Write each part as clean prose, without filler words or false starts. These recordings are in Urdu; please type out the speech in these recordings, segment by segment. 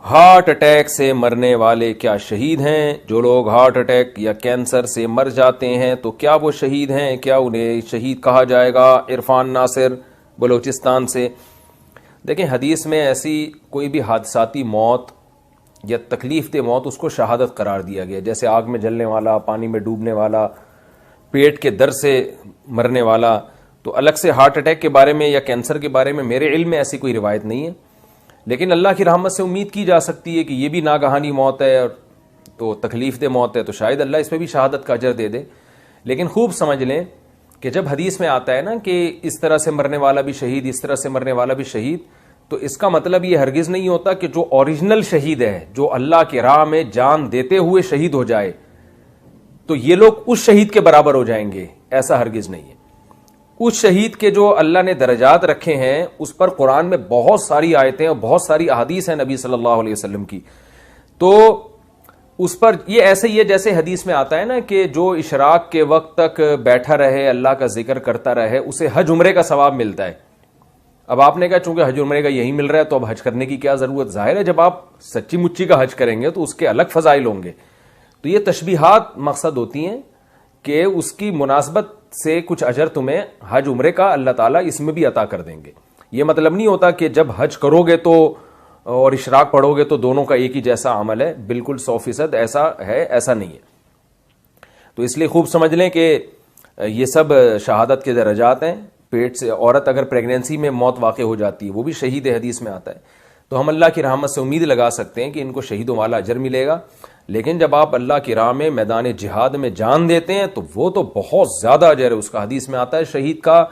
ہارٹ اٹیک سے مرنے والے کیا شہید ہیں؟ جو لوگ ہارٹ اٹیک یا کینسر سے مر جاتے ہیں تو کیا وہ شہید ہیں؟ کیا انہیں شہید کہا جائے گا؟ عرفان ناصر بلوچستان سے. دیکھیں، حدیث میں ایسی کوئی بھی حادثاتی موت یا تکلیف دہ موت اس کو شہادت قرار دیا گیا، جیسے آگ میں جلنے والا، پانی میں ڈوبنے والا، پیٹ کے درد سے مرنے والا. تو الگ سے ہارٹ اٹیک کے بارے میں یا کینسر کے بارے میں میرے علم میں ایسی کوئی روایت نہیں ہے، لیکن اللہ کی رحمت سے امید کی جا سکتی ہے کہ یہ بھی ناگہانی موت ہے تو تکلیف دہ موت ہے، تو شاید اللہ اس پہ بھی شہادت کا اجر دے دے. لیکن خوب سمجھ لیں کہ جب حدیث میں آتا ہے نا کہ اس طرح سے مرنے والا بھی شہید، اس طرح سے مرنے والا بھی شہید، تو اس کا مطلب یہ ہرگز نہیں ہوتا کہ جو اوریجنل شہید ہے، جو اللہ کی راہ میں جان دیتے ہوئے شہید ہو جائے تو یہ لوگ اس شہید کے برابر ہو جائیں گے. ایسا ہرگز نہیں ہے. اس شہید کے جو اللہ نے درجات رکھے ہیں اس پر قرآن میں بہت ساری آیتیں اور بہت ساری احادیث ہیں نبی صلی اللہ علیہ وسلم کی. تو اس پر یہ ایسے ہی ہے جیسے حدیث میں آتا ہے نا کہ جو اشراق کے وقت تک بیٹھا رہے، اللہ کا ذکر کرتا رہے، اسے حج عمرے کا ثواب ملتا ہے. اب آپ نے کہا چونکہ حج عمرے کا یہی مل رہا ہے تو اب حج کرنے کی کیا ضرورت؟ ظاہر ہے جب آپ سچی مچی کا حج کریں گے تو اس کے الگ فضائل ہوں گے. تو یہ تشبیہات مقصد ہوتی ہیں کہ اس کی مناسبت سے کچھ اجر تمہیں حج عمرے کا اللہ تعالیٰ اس میں بھی عطا کر دیں گے. یہ مطلب نہیں ہوتا کہ جب حج کرو گے تو اور اشراق پڑھو گے تو دونوں کا ایک ہی جیسا عمل ہے. بالکل 100% ایسا ہے، ایسا نہیں ہے. تو اس لیے خوب سمجھ لیں کہ یہ سب شہادت کے درجات ہیں. پیٹ سے عورت اگر پریگنینسی میں موت واقع ہو جاتی ہے وہ بھی شہید حدیث میں آتا ہے. تو ہم اللہ کی رحمت سے امید لگا سکتے ہیں کہ ان کو شہیدوں والا اجر ملے گا. لیکن جب آپ اللہ کی راہ میں میدان جہاد میں جان دیتے ہیں تو وہ تو بہت زیادہ اجر ہے. اس کا حدیث میں آتا ہے شہید کا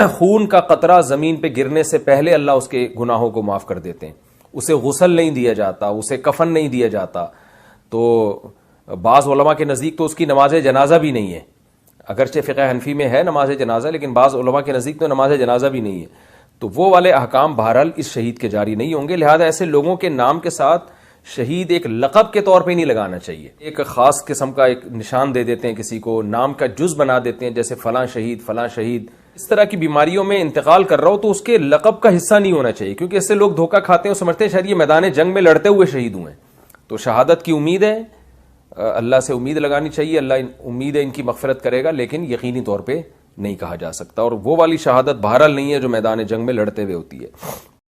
خون کا قطرہ زمین پہ گرنے سے پہلے اللہ اس کے گناہوں کو معاف کر دیتے ہیں. اسے غسل نہیں دیا جاتا، اسے کفن نہیں دیا جاتا. تو بعض علماء کے نزدیک تو اس کی نماز جنازہ بھی نہیں ہے. اگرچہ فقہ حنفی میں ہے نماز جنازہ، لیکن بعض علماء کے نزدیک تو نماز جنازہ بھی نہیں ہے. تو وہ والے احکام بہرحال اس شہید کے جاری نہیں ہوں گے. لہذا ایسے لوگوں کے نام کے ساتھ شہید ایک لقب کے طور پہ نہیں لگانا چاہیے. ایک خاص قسم کا ایک نشان دے دیتے ہیں، کسی کو نام کا جز بنا دیتے ہیں، جیسے فلاں شہید فلاں شہید. اس طرح کی بیماریوں میں انتقال کر رہا ہو تو اس کے لقب کا حصہ نہیں ہونا چاہیے، کیونکہ اس سے لوگ دھوکہ کھاتے ہیں اور سمجھتے ہیں شاید یہ میدان جنگ میں لڑتے ہوئے شہید ہوئے ہیں. تو شہادت کی امید ہے، اللہ سے امید لگانی چاہیے. اللہ امید ہے ان کی مغفرت کرے گا، لیکن یقینی طور پہ نہیں کہا جا سکتا. اور وہ والی شہادت بہرحال نہیں ہے جو میدان جنگ میں لڑتے ہوئے ہوتی ہے.